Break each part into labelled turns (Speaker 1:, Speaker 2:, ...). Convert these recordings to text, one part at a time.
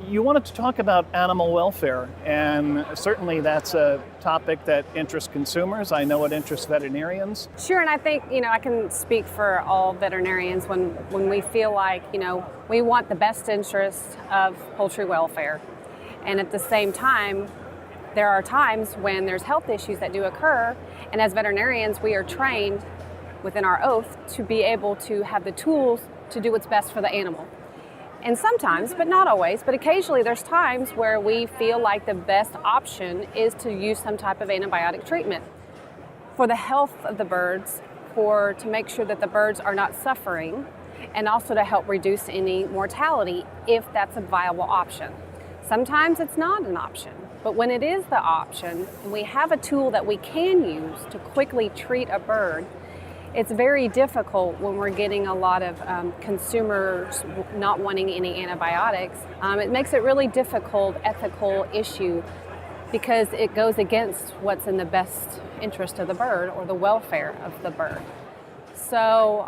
Speaker 1: You wanted to talk about animal welfare, and certainly that's a topic that interests consumers. I know it interests veterinarians.
Speaker 2: Sure, and I think, I can speak for all veterinarians when we feel like, we want the best interest of poultry welfare. And at the same time, there are times when there's health issues that do occur, and as veterinarians, we are trained within our oath to be able to have the tools to do what's best for the animal. And sometimes, but not always, but occasionally there's times where we feel like the best option is to use some type of antibiotic treatment for the health of the birds, to make sure that the birds are not suffering, and also to help reduce any mortality if that's a viable option. Sometimes it's not an option, but when it is the option, and we have a tool that we can use to quickly treat a bird, it's very difficult when we're getting a lot of consumers not wanting any antibiotics. It makes it really difficult ethical issue because it goes against what's in the best interest of the bird or the welfare of the bird. So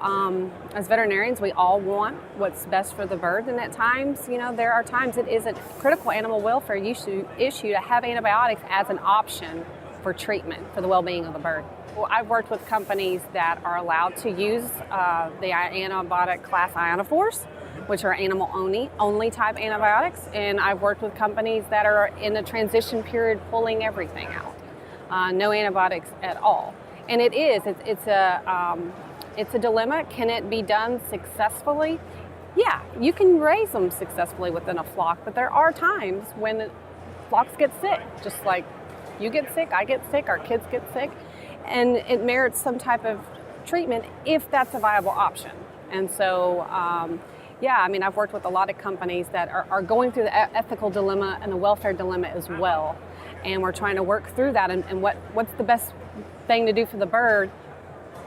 Speaker 2: as veterinarians, we all want what's best for the bird, and at times, there are times it is a critical animal welfare issue to have antibiotics as an option for treatment for the well-being of the bird. Well, I've worked with companies that are allowed to use the antibiotic class ionophores, which are animal-only type antibiotics, and I've worked with companies that are in a transition period pulling everything out, no antibiotics at all. And it's a dilemma. Can it be done successfully? Yeah, you can raise them successfully within a flock, but there are times when the flocks get sick, just like you get sick, I get sick, our kids get sick, and it merits some type of treatment if that's a viable option. And so, I've worked with a lot of companies that are going through the ethical dilemma and the welfare dilemma as well. And we're trying to work through that and what's the best thing to do for the bird,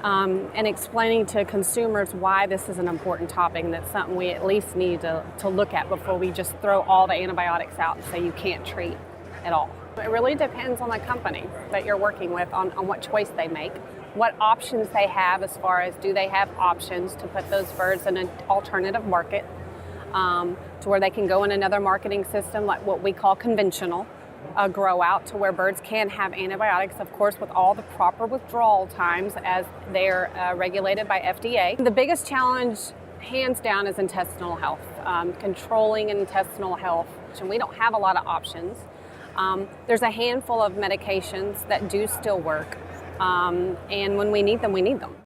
Speaker 2: and explaining to consumers why this is an important topic and that's something we at least need to look at before we just throw all the antibiotics out and say you can't treat at all. It really depends on the company that you're working with on what choice they make, what options they have as far as do they have options to put those birds in an alternative market to where they can go in another marketing system like what we call conventional, grow out to where birds can have antibiotics, of course, with all the proper withdrawal times as they're regulated by FDA. The biggest challenge, hands down, is intestinal health, controlling intestinal health, and we don't have a lot of options. There's a handful of medications that do still work, and when we need them, we need them.